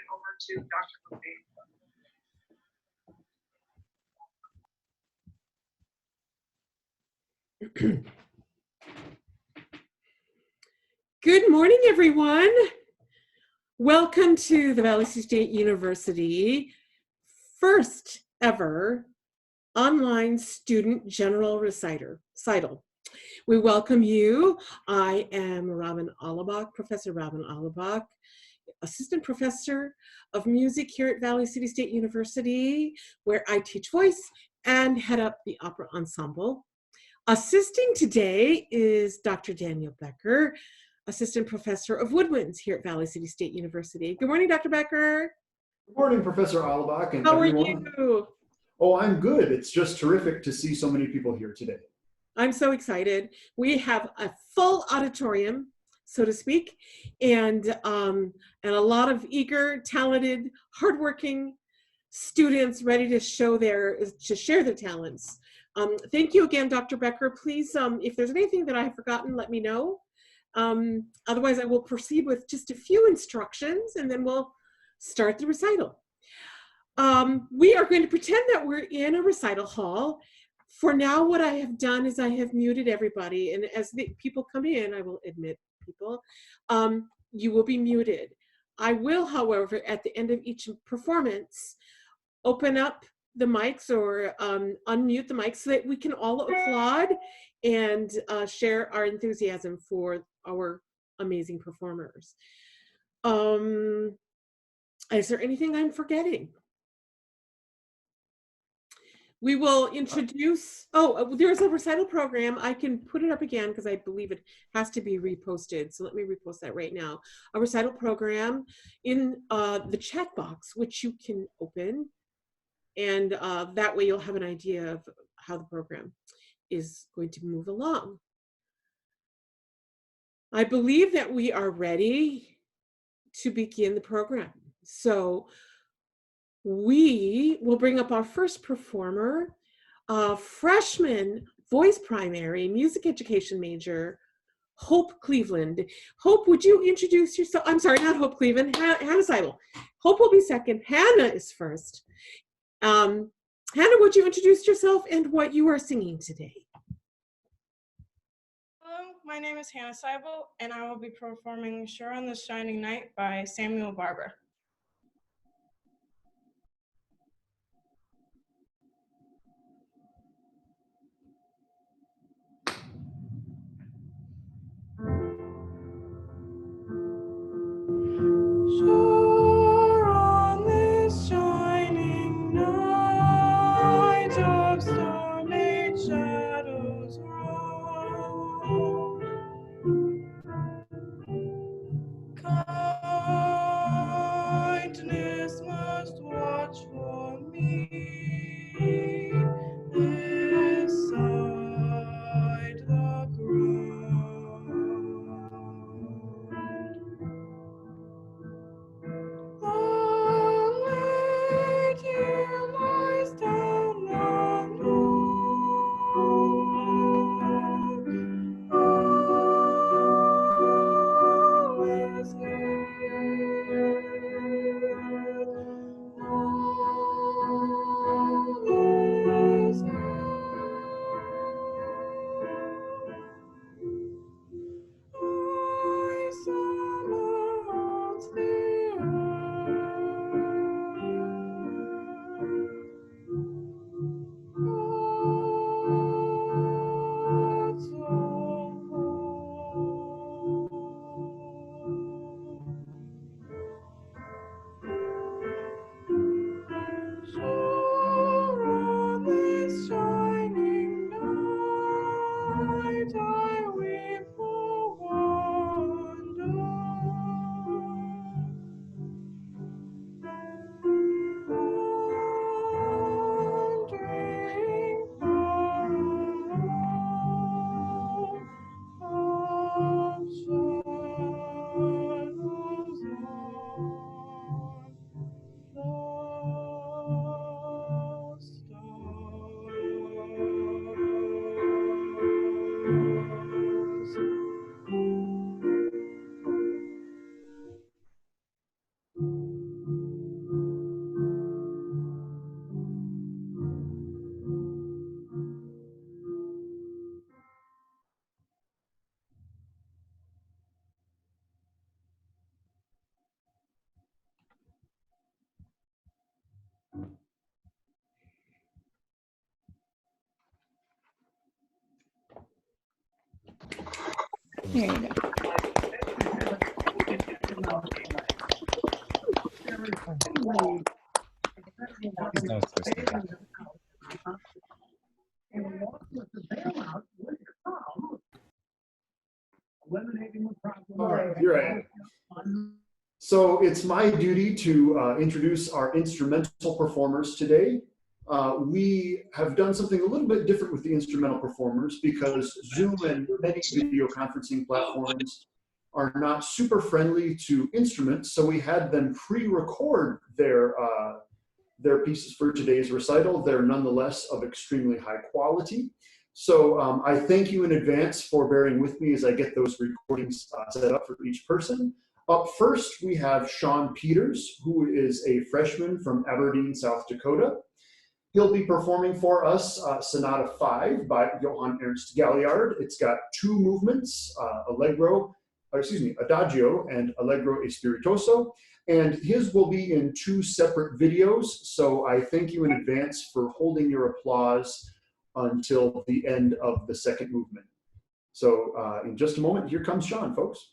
it over to Dr. Levine. Good morning, everyone. Welcome to the Valley City State University first ever online student general recital. We welcome you. I am Professor Robin Allebach, Assistant Professor of Music here at Valley City State University, where I teach voice and head up the opera ensemble. Assisting today is Dr. Daniel Becker, Assistant Professor of Woodwinds here at Valley City State University. Good morning, Dr. Becker. Good morning, Professor Allebach and How everyone. are you? Oh, I'm good. It's just terrific to see so many people here today. I'm so excited. We have a full auditorium, so to speak, and a lot of eager, talented, hardworking students ready to share their talents. Thank you again, Dr. Becker. Please, if there's anything that I have forgotten, let me know. Otherwise, I will proceed with just a few instructions and then we'll start the recital. We are going to pretend that we're in a recital hall. For now, what I have done is I have muted everybody, and as the people come in, I will admit people. You will be muted. I will, however, at the end of each performance, open up the mics or unmute the mics so that we can all applaud and share our enthusiasm for our amazing performers. Is there anything I'm forgetting? We will introduce, there's a recital program. I can put it up again because I believe it has to be reposted. So let me repost that right now. A recital program in the chat box, which you can open. And that way you'll have an idea of how the program is going to move along. I believe that we are ready to begin the program. So we will bring up our first performer, freshman voice primary music education major, Hope Cleveland. Hope, would you introduce yourself? I'm sorry, not Hope Cleveland, Hannah Seidel. Hope will be second, Hannah is first. Hannah, would you introduce yourself and what you are singing today? Hello, my name is Hannah Seibel, and I will be performing Sure on the Shining Night by Samuel Barber. Sure on this shining night of star-made shadows roam, kindness must watch for me beside the ground. The lady lies down alone. All is here. There you go. He's not supposed to do that. All right, here I am. So it's my duty to introduce our instrumental performers today. We have done something a little bit different with the instrumental performers because Zoom and many video conferencing platforms are not super friendly to instruments, so we had them pre-record their pieces for today's recital. They're nonetheless of extremely high quality. So I thank you in advance for bearing with me as I get those recordings set up for each person. Up first, we have Sean Peters, who is a freshman from Aberdeen, South Dakota. He'll be performing for us Sonata 5 by Johann Ernst Galliard. It's got two movements, Adagio and Allegro e Spiritoso. And his will be in two separate videos. So I thank you in advance for holding your applause until the end of the second movement. So in just a moment, here comes Sean, folks.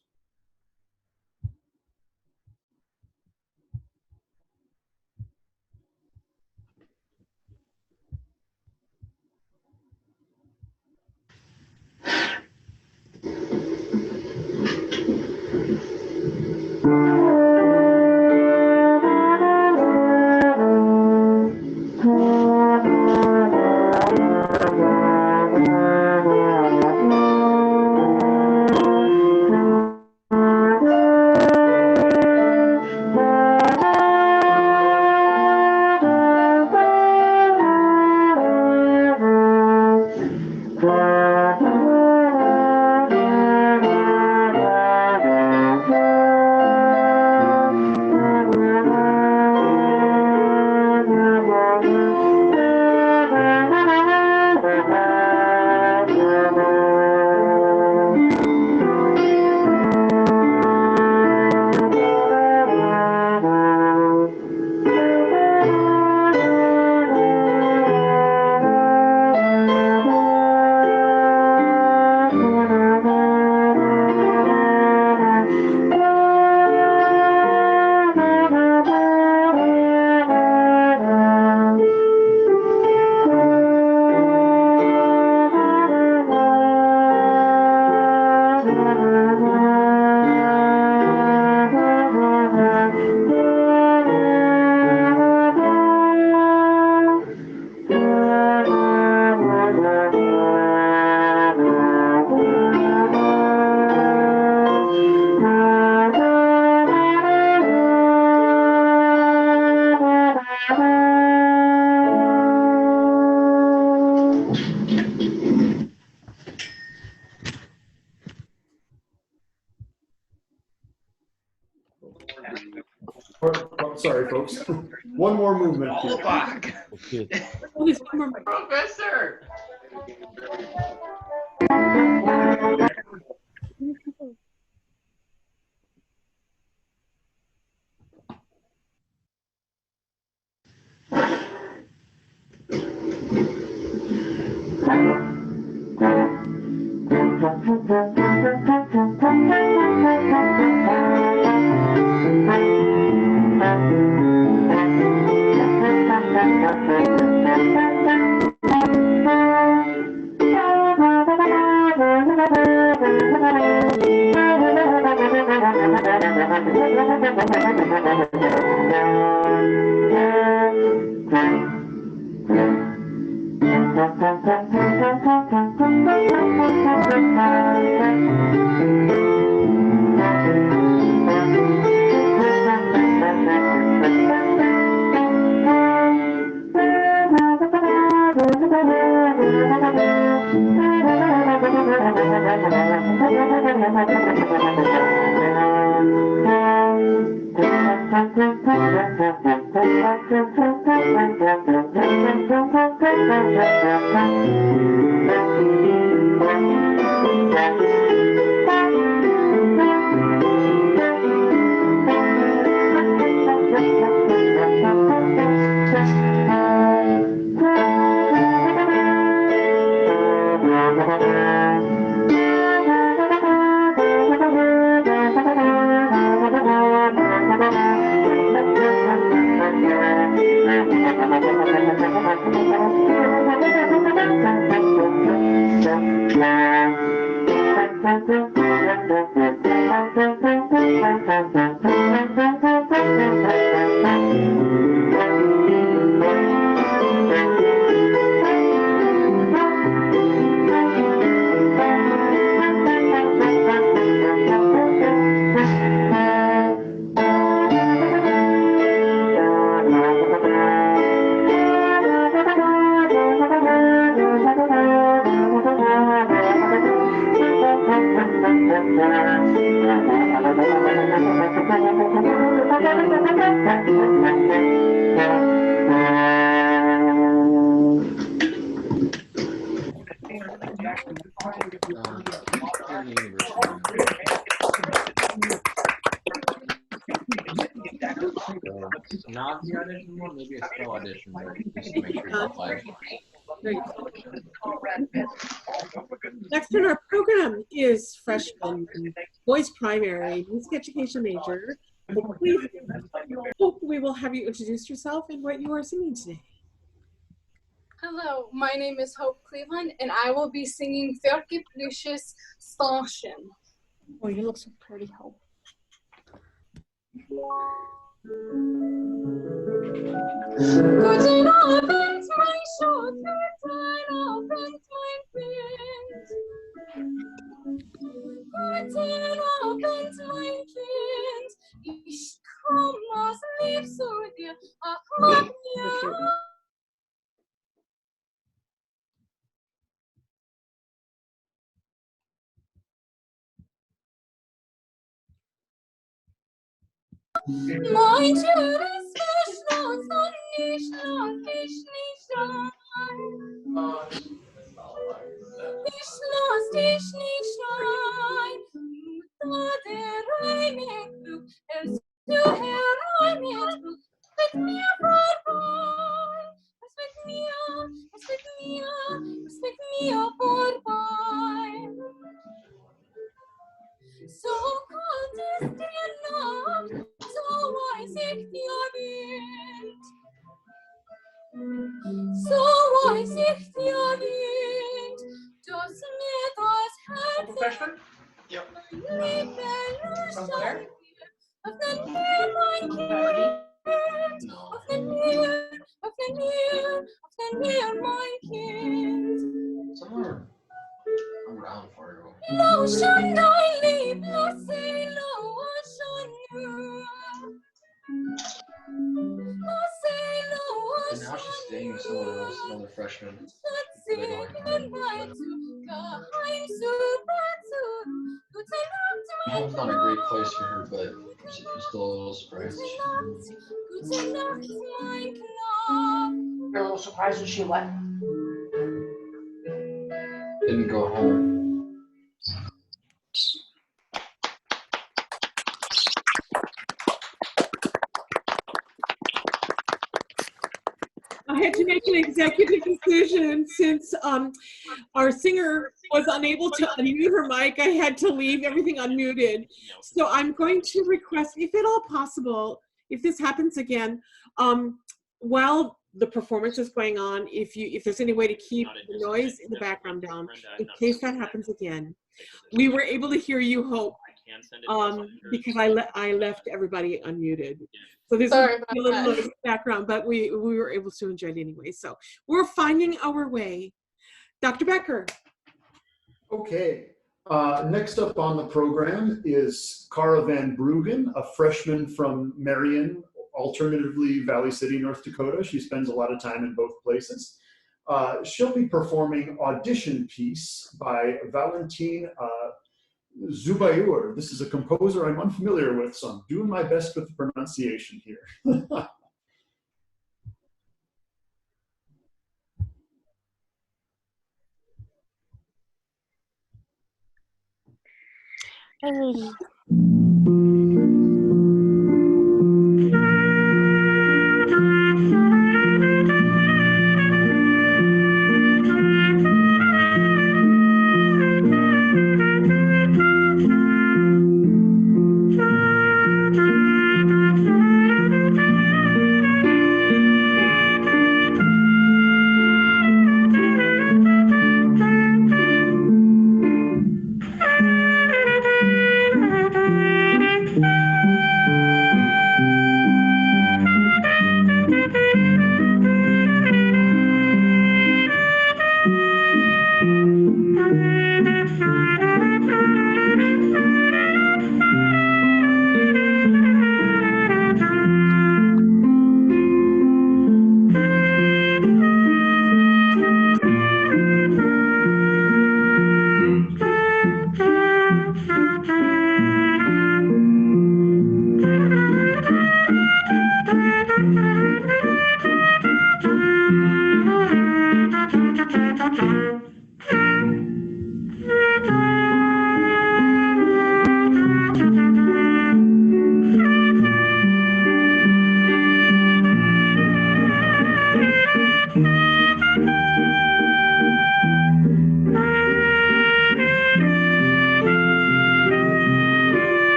Oh, sorry, folks. One more movement. Allebach. Okay. Professor. Not the audition one, maybe a spell audition, but just to make sure you apply. Next in our program is freshman voice primary music education major. Please, hope we will have you introduce yourself and what you are singing today. Hello, my name is Hope Cleveland, and I will be singing Verkefliches Sternchen. Oh, you look so pretty, Hope. Guten Abend, mein Schatz, guten Abend, mein Kind. Guten Abend, mein Kind. Ich komm aus Lieb zu dir, ach, hab mir. Mein schönes Verschloss und ich lass dich nicht rein. Ich lass dich nicht rein. Da der reine Glück, hältst du herein mit Glück, mit mir vorbei. Was mit mir, was mit mir, was mit mir vorbei. So kalt ist die Nacht, so weiß ich dir Wind. So weiß ich dir Wind, dass mir das Herz Yep. Liebe Lust öffnen mir mein Kind. Öffnen mir mein Kind. Somewhere around Fargo. Lauschen dein Lieb, lass sie lauschen nur. Lass sie And now she's staying with someone else, another freshman. singen bei zu, geheim super zu. Gute Nacht, mein Home's not a great place for her, but she's still a little surprised. Gute Nacht, mein Knab. You're a little surprised when she what? Didn't go home. I had to make an executive decision since our singer was unable to unmute her mic. I had to leave everything unmuted. So I'm going to request, if at all possible, if this happens again, while the performance is going on, if there's any way to keep the noise in the background down, in case that happens again. We were able to hear you, Hope, because I left everybody unmuted. So there's a little noise in the background, but we were able to enjoy it anyway. So we're finding our way. Dr. Becker. Okay. Next up on the program is Cara Van Bruggen, a freshman from Marion, alternatively Valley City, North Dakota. She spends a lot of time in both places. She'll be performing Audition Piece by Valentin Zubayur. This is a composer I'm unfamiliar with, so I'm doing my best with the pronunciation here.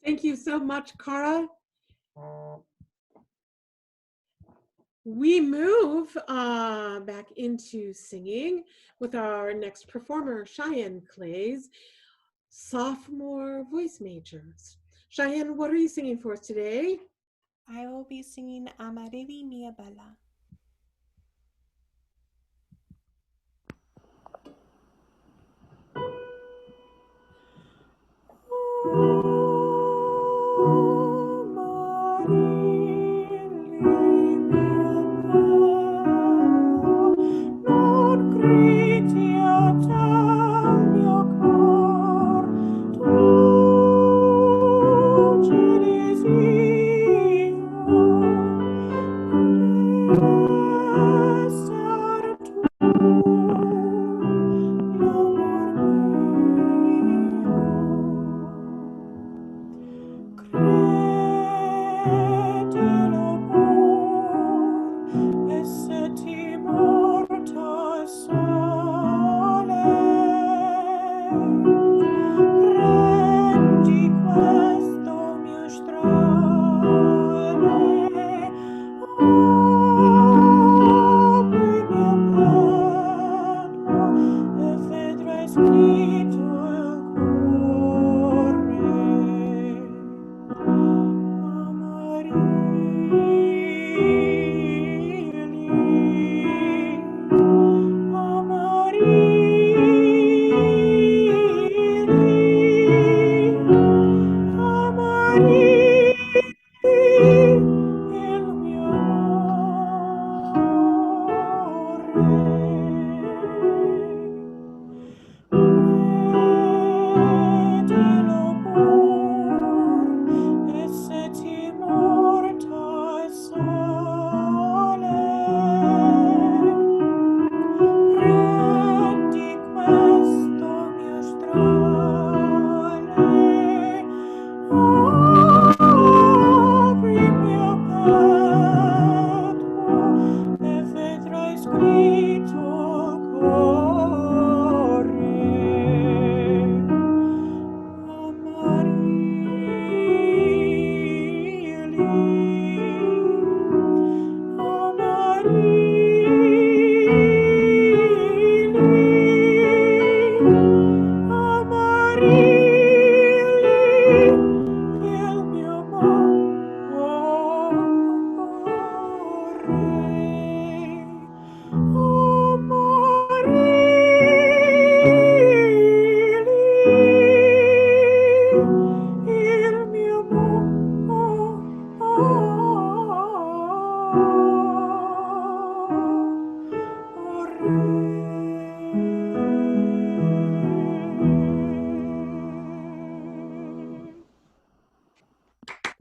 Thank you so much, Cara. We move back into singing with our next performer, Cheyenne Clay's sophomore voice majors. Cheyenne, what are you singing for us today? I will be singing Amarevi Mia Bella.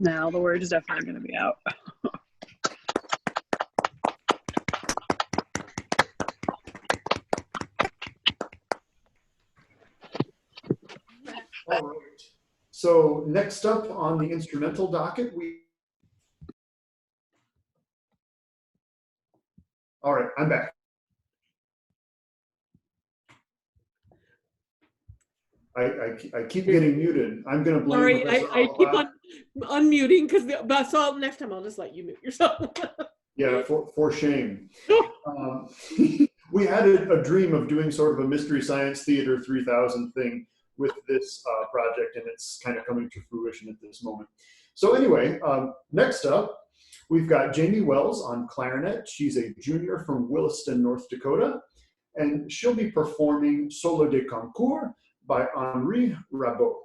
Now the word is definitely going to be out. All right. So next up on the instrumental docket, all right, I'm back. I keep getting muted. I'm going to blame. Sorry, I keep on unmuting because so next time I'll just let you mute yourself. Yeah, for shame. We had a dream of doing sort of a Mystery Science Theater 3000 thing with this project, and it's kind of coming to fruition at this moment. So anyway, next up, We've got Jamie Wells on clarinet. She's a junior from Williston, North Dakota, and she'll be performing Solo de Concours by Henri Rabault.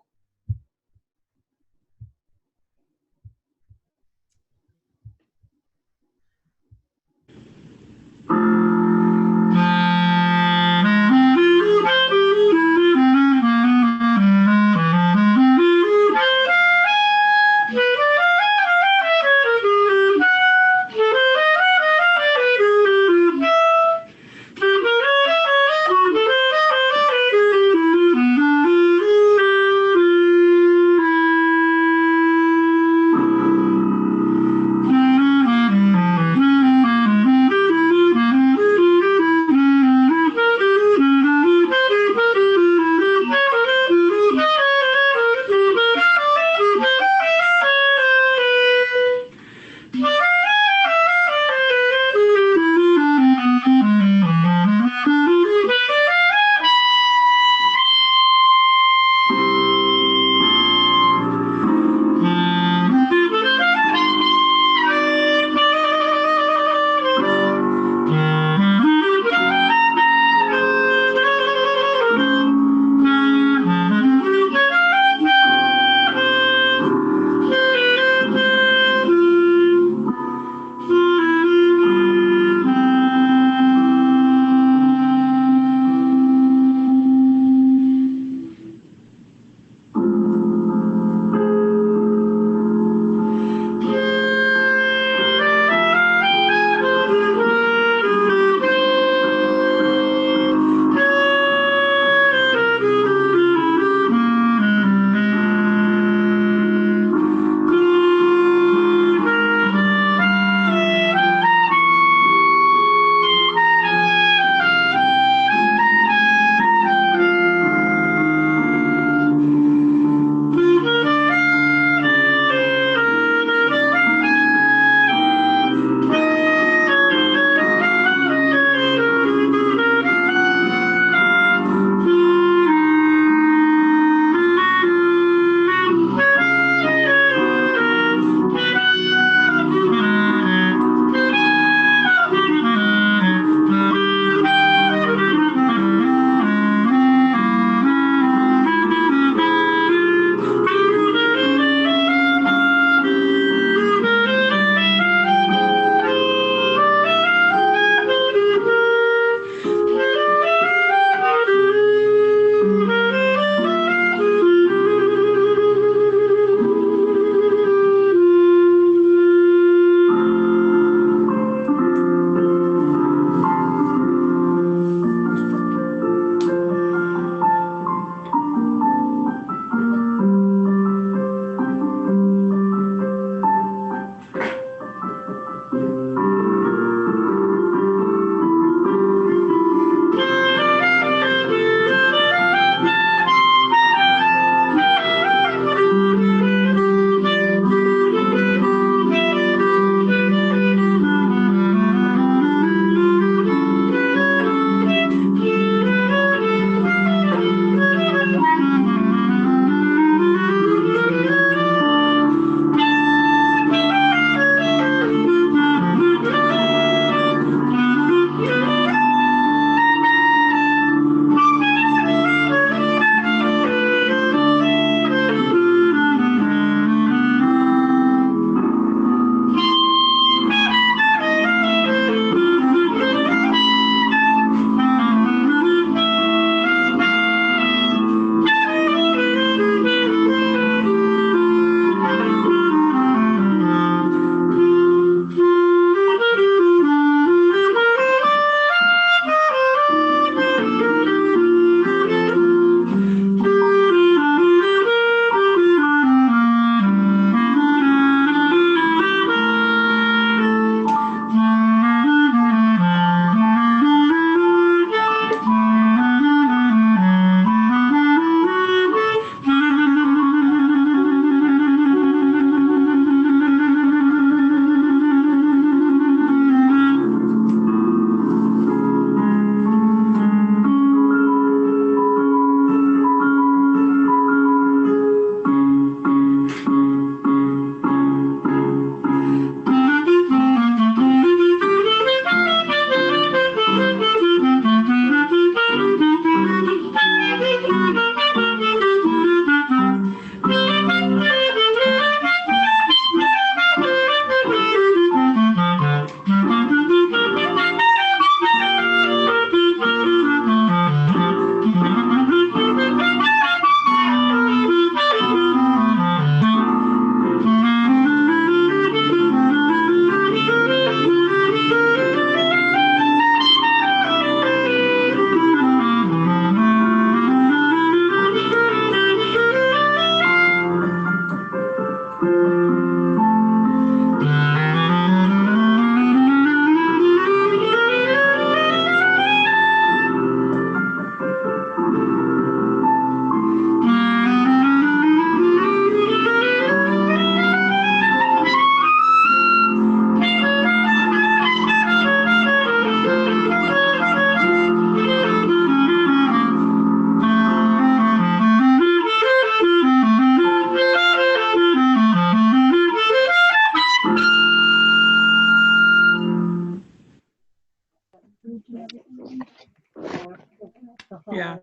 Yeah.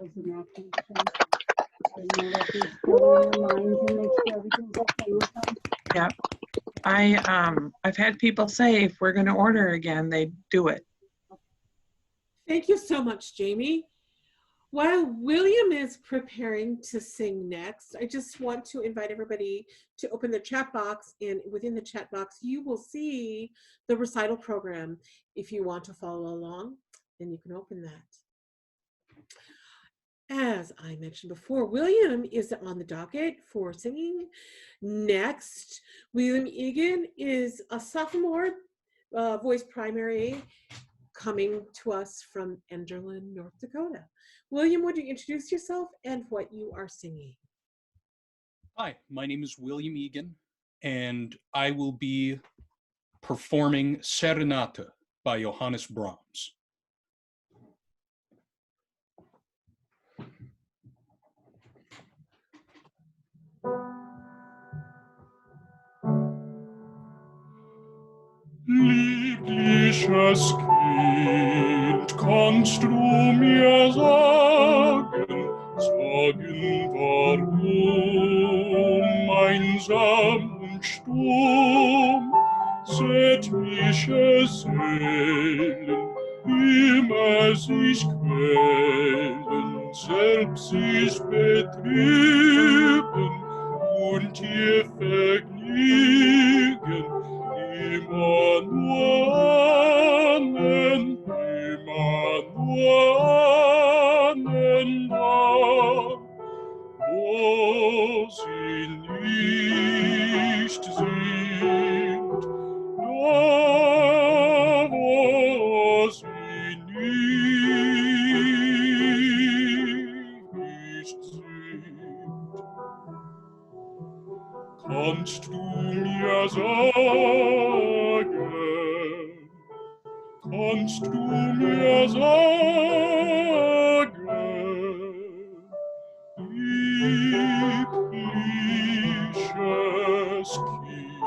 Yeah. I've had people say if we're going to order again, they do it. Thank you so much, Jamie. While William is preparing to sing next, I just want to invite everybody to open the chat box, and within the chat box, you will see the recital program. If you want to follow along, then you can open that. As I mentioned before, William is on the docket for singing. Next, William Egan is a sophomore, voice primary, coming to us from Enderlin, North Dakota. William, would you introduce yourself and what you are singing? Hi, my name is William Egan, and I will be performing Serenata by Johannes Brahms. Liebliches Kind, kannst du mir sagen, warum einsam und stumm zärtliche Seelen immer sich quälen, selbst sich betrüben und ihr Vergnügen immer nur ahnen, wo sie nicht sind, da wo sie nicht sind. Kannst du mir sagen, kannst du mir sagen, liebliches Kind,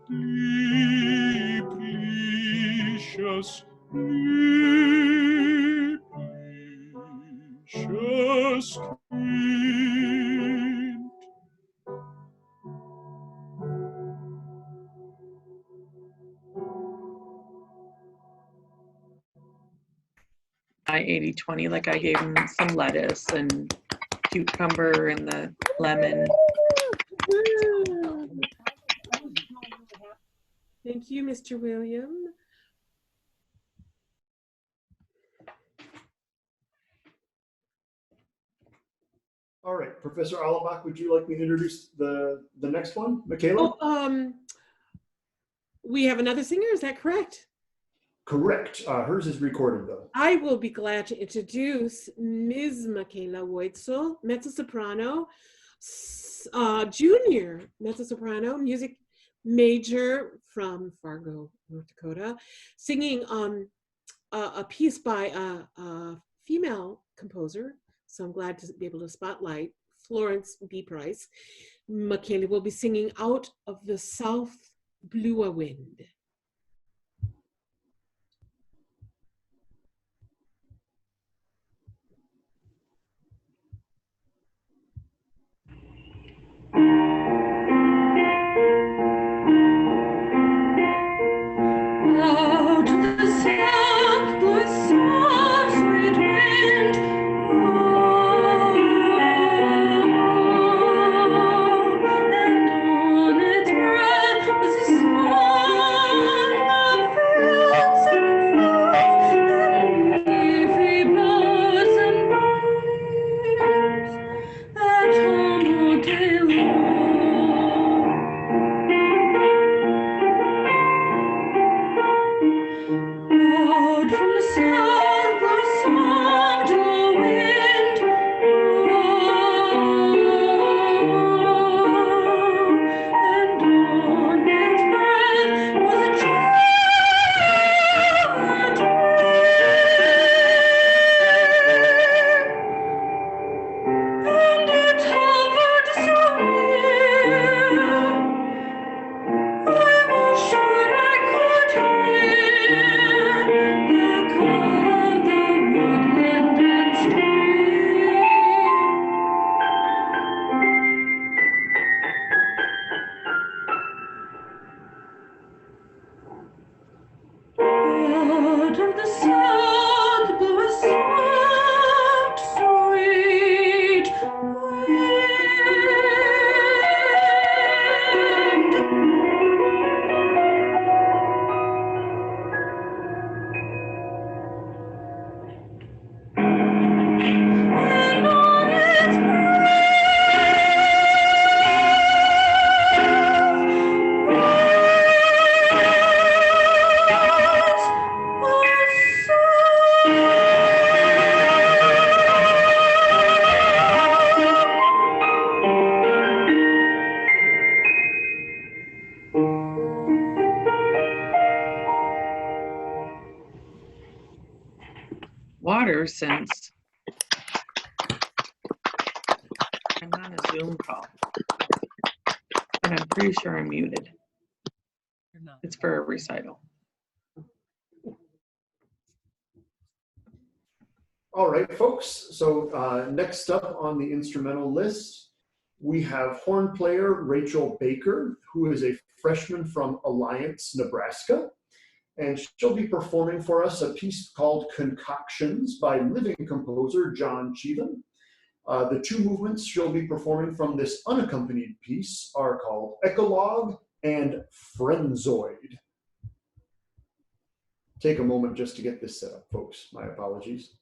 liebliches, liebliches Kind. My 80-20, like I gave him some lettuce and cucumber and the lemon. Thank you, Mr. William. All right, Professor Allebach, would you like me to introduce the next one, Michaela? Oh, we have another singer, is that correct? Correct. Hers is recorded though. I will be glad to introduce Ms. Michaela Weitzel, mezzo-soprano, junior mezzo-soprano, music major from Fargo, North Dakota, singing a piece by a female composer. So I'm glad to be able to spotlight Florence B. Price. Michaela will be singing Out of the South Blew a Wind. Out of the south blew soft sweet wind. And on its breath was a song of fields and flowers and leafy boughs and leaves that tumbled day long. the sun blows soft, sweet and on its Water, since I'm on a Zoom call, and I'm pretty sure I'm muted. It's for a recital. All right, folks. So next up on the instrumental list, we have horn player Rachel Becker, who is a freshman from Alliance, Nebraska. And she'll be performing for us a piece called Concoctions by living composer John Cheevan. The two movements she'll be performing from this unaccompanied piece are called Ecologue and Friendzoid. Take a moment just to get this set up, folks. My apologies.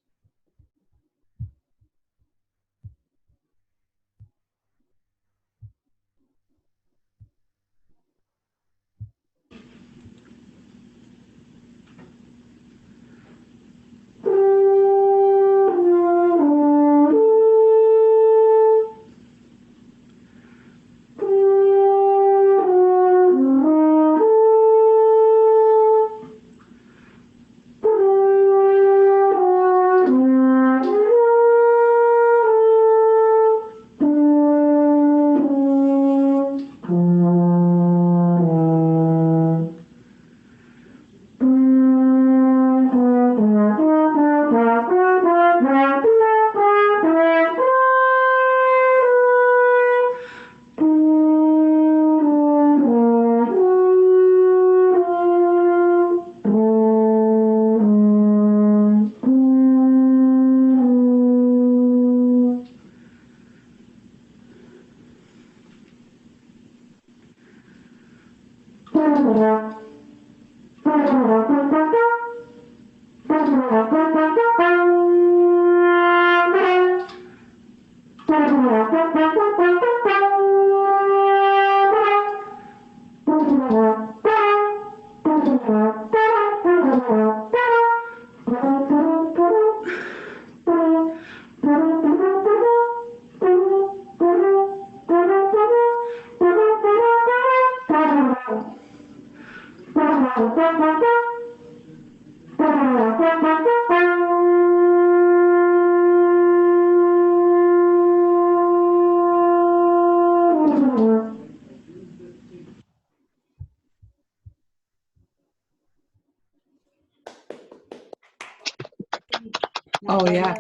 Oh yeah,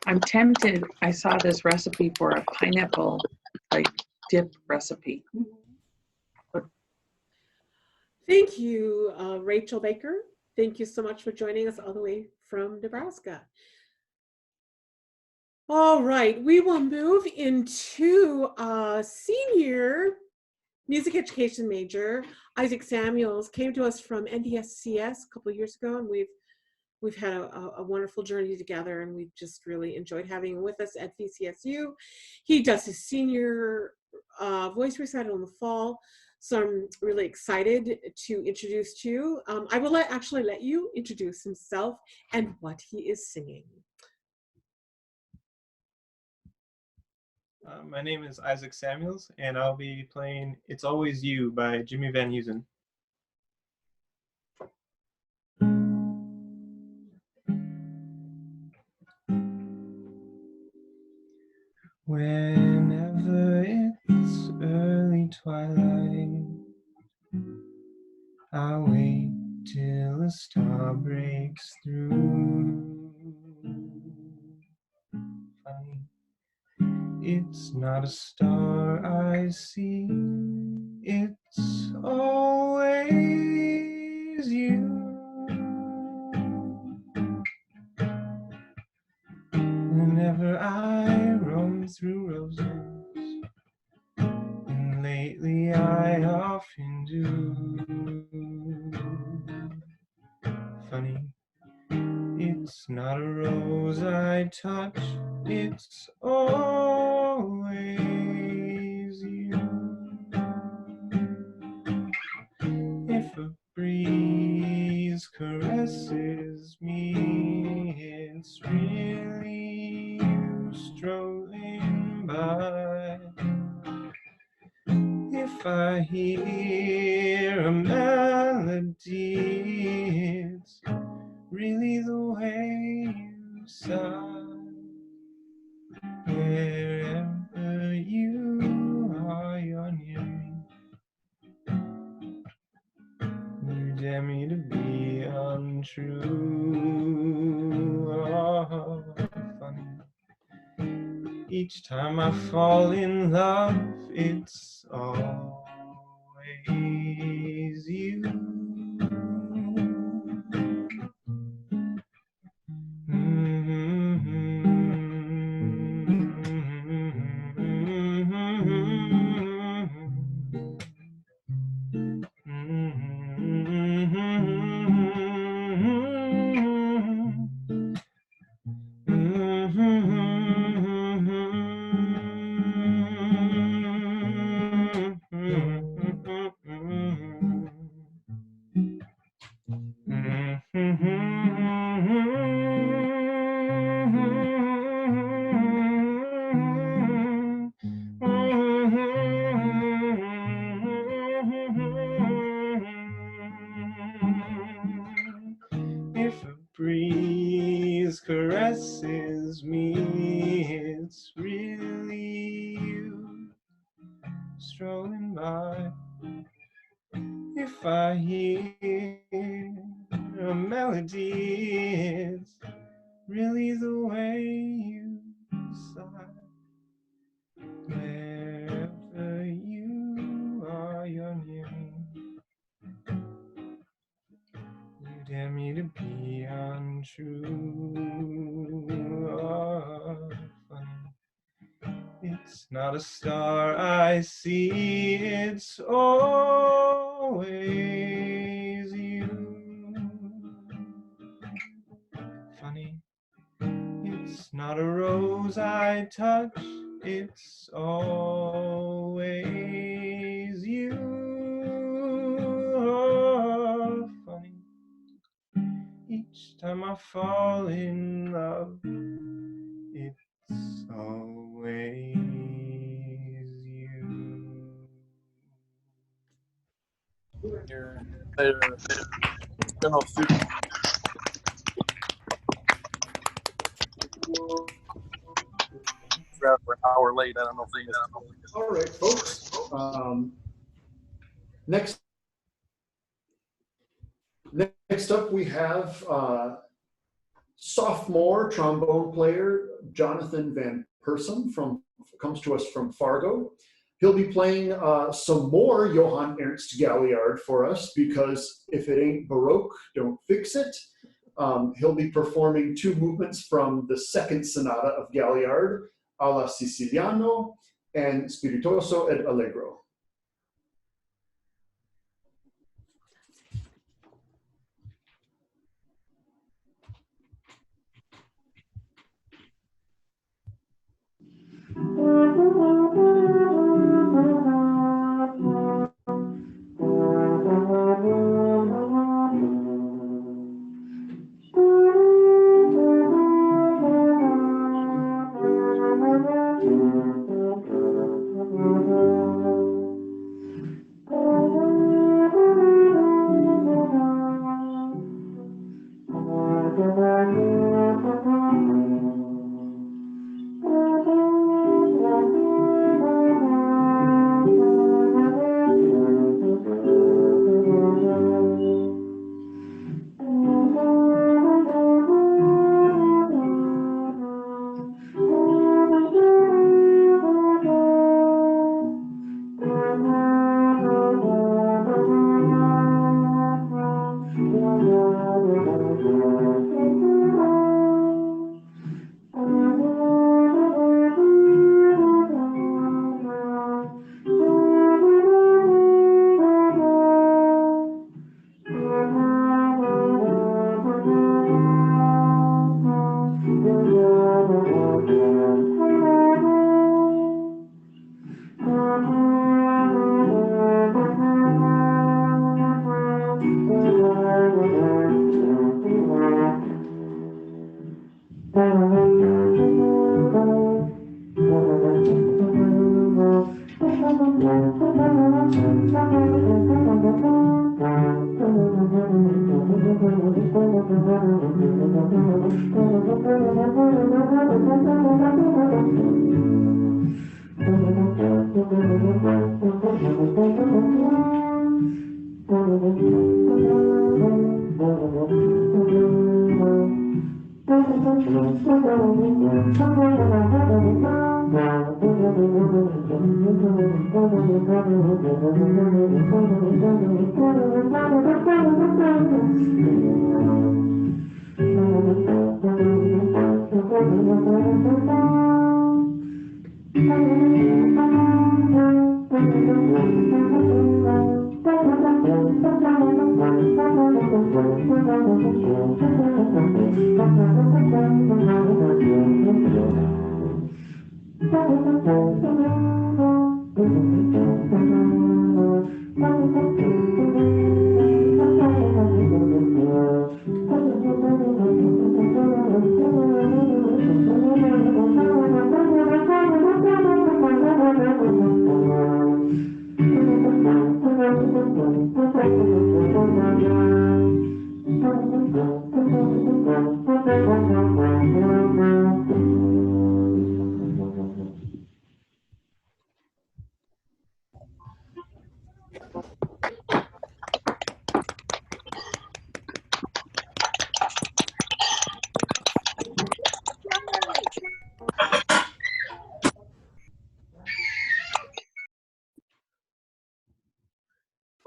I'm tempted. I saw this recipe for a pineapple like dip recipe. Thank you, Rachel Baker. Thank you so much for joining us all the way from Nebraska. All right, we will move into senior music education major. Isaac Samuels came to us from NDSCS a couple of years ago, and we've had a wonderful journey together, and we've just really enjoyed having him with us at VCSU. He does his senior voice recital in the fall, so I'm really excited to introduce to you. I will actually let you introduce himself and what he is singing. My name is Isaac Samuels, and I'll be playing It's Always You by Jimmy Van Heusen. Whenever it's early twilight, I wait till a star breaks through. Funny, it's not a star I see, it's always you. It's not a rose I touch, it's always you. If a breeze caresses me, it's really you strolling by. If I hear a melody, it's really the way you sigh. Wherever you are, you're near me. You dare me to be untrue. Oh, funny. Each time I fall in love, it's always you. If a breeze caresses me, it's really you strolling by. If I hear a melody, it's really the way you sigh. Wherever you are, you're near me. You dare me to be untrue. Oh, funny. It's not a star I see, it's always you. Funny. It's not a rose I touch, it's always you. Oh, funny. Each time I fall in love, it's always you. For an hour late. I don't know if they. All right, folks. Next up, we have sophomore trombone player Jonathan Van Persum comes to us from Fargo. He'll be playing some more Johann Ernst Galliard for us because if it ain't Baroque, don't fix it. He'll be performing two movements from the second sonata of Galliard, Alla Siciliano and Spiritoso ed Allegro.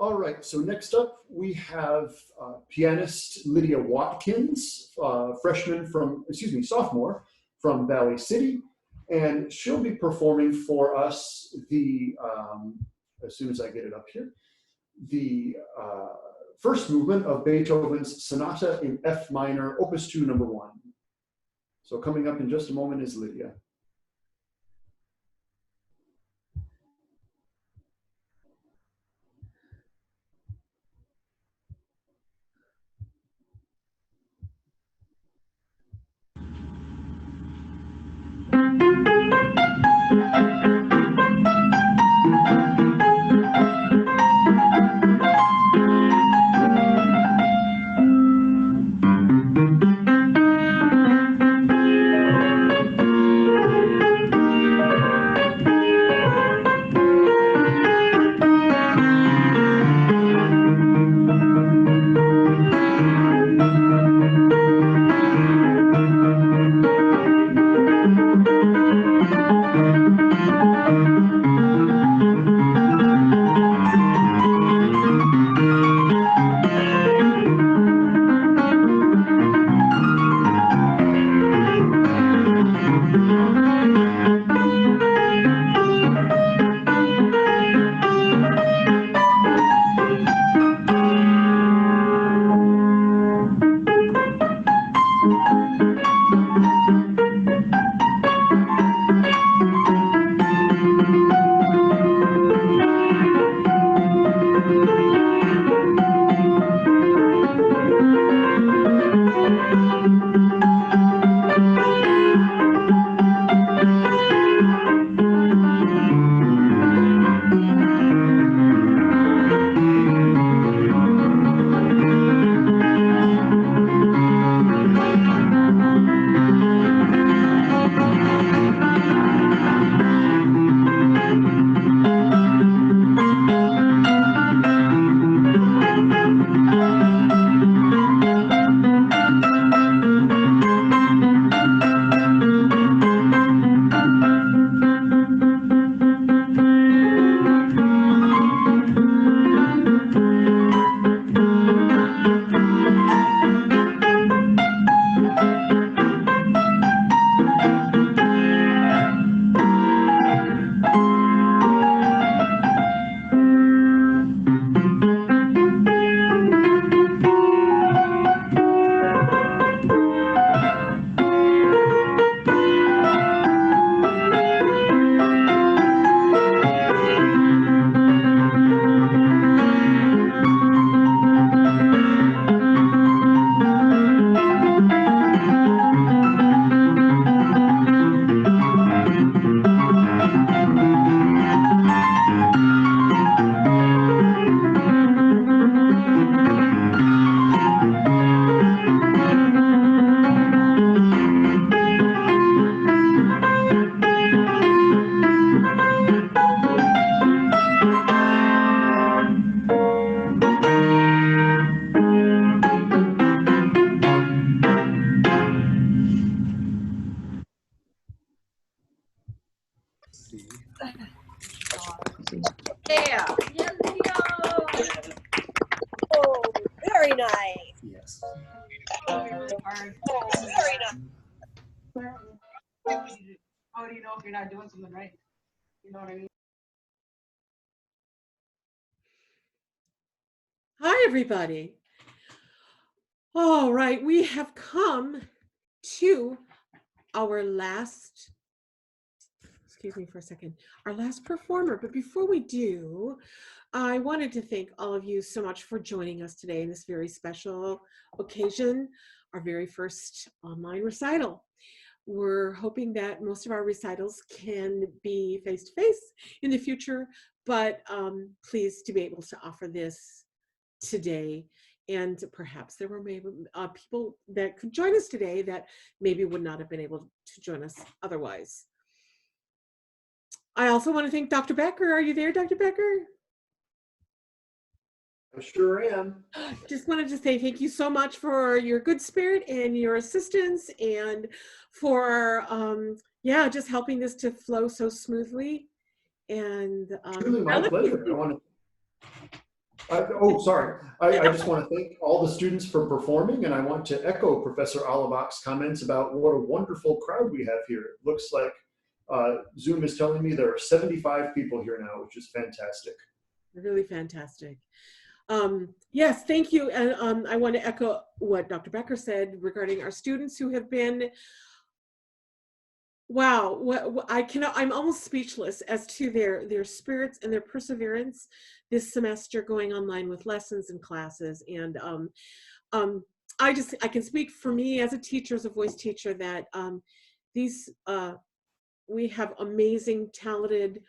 All right, so next up we have pianist Lydia Watkins, sophomore from Valley City, and she'll be performing for us the, as soon as I get it up here, the first movement of Beethoven's Sonata in F minor, Opus 2, number 1. So coming up in just a moment is Lydia. night. Yes. Really hard. Very nice. How do you know if you're not doing something right? You know what I mean? Hi, everybody. All right, we have come to our last, excuse me for a second, our last performer. But before we do, I wanted to thank all of you so much for joining us today in this very special occasion, our very first online recital. We're hoping that most of our recitals can be face-to-face in the future, but pleased to be able to offer this today. And perhaps there were maybe people that could join us today that maybe would not have been able to join us otherwise. I also want to thank Dr. Becker. Are you there, Dr. Becker? I sure am. Just wanted to say thank you so much for your good spirit and your assistance, and for yeah, just helping this to flow so smoothly. And Truly my pleasure. I want to. Oh, sorry. I just want to thank all the students for performing, and I want to echo Professor Allebach's comments about what a wonderful crowd we have here. It looks like Zoom is telling me there are 75 people here now, which is fantastic. Really fantastic. Yes, thank you. And I want to echo what Dr. Becker said regarding our students who have been, wow, I'm almost speechless as to their spirits and their perseverance this semester, going online with lessons and classes. And I can speak for me as a teacher, as a voice teacher, that we have amazing, talented,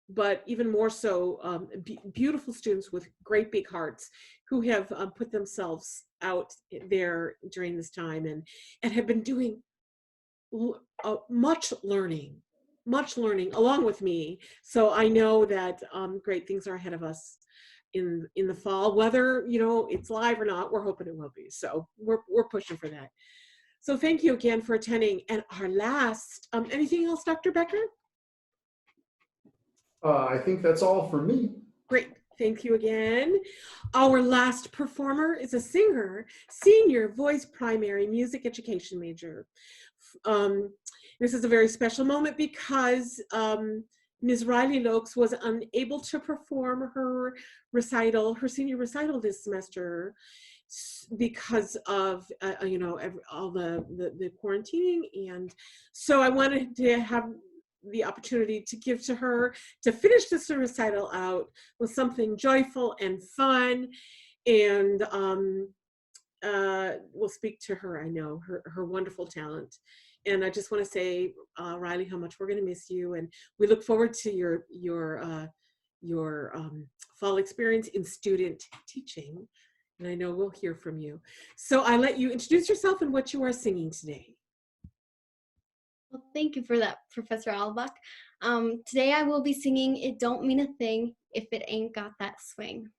but even more so beautiful students with great big hearts who have put themselves out there during this time and have been doing much learning along with me. So I know that great things are ahead of us in the fall, whether it's live or not. We're hoping it will be. So we're pushing for that. So thank you again for attending. And our last, anything else, Dr. Becker? I think that's all for me. Great, thank you again. Our last performer is a singer, senior voice primary music education major. This is a very special moment because Ms. Riley Lokes was unable to perform her senior recital this semester because of all the quarantining. And so I wanted to have the opportunity to give to her to finish this recital out with something joyful and fun, and we'll speak to her. I know her wonderful talent, and I just want to say, Riley, how much we're going to miss you, and we look forward to your fall experience in student teaching, and I know we'll hear from you. So I let you introduce yourself and what you are singing today. Well, thank you for that, Professor Allebach. Today I will be singing It Don't Mean a Thing If It Ain't Got That Swing.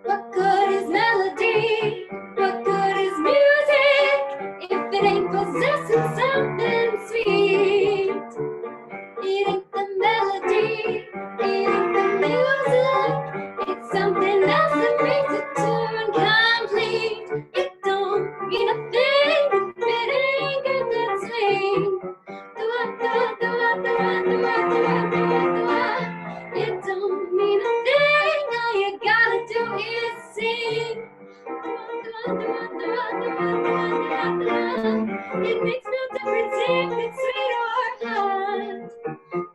What good is melody? What good is music if it ain't possessing something sweet? It ain't the melody, it ain't the music, it's something else that makes it turn complete. It don't mean a thing if it ain't got that swing. It don't mean a thing, all you gotta do is sing. It makes no difference if it's sweet or hot.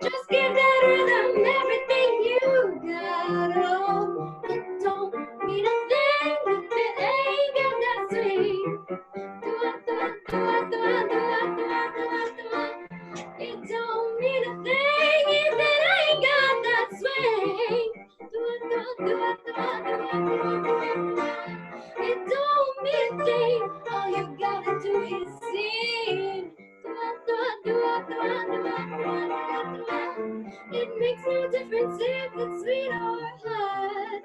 Just give that rhythm everything you got. Oh, it don't mean a thing if it ain't got that swing. It don't mean a thing if it ain't got that swing. It don't mean a thing, all you gotta do is sing. It makes no difference if it's sweet or hot.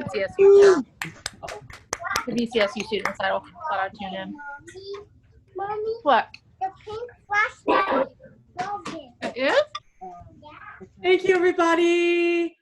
VCSU. The VCSU student recital. Thought I'd tune in. Mommy, What? the pink flashlight. It is? Thank you, everybody.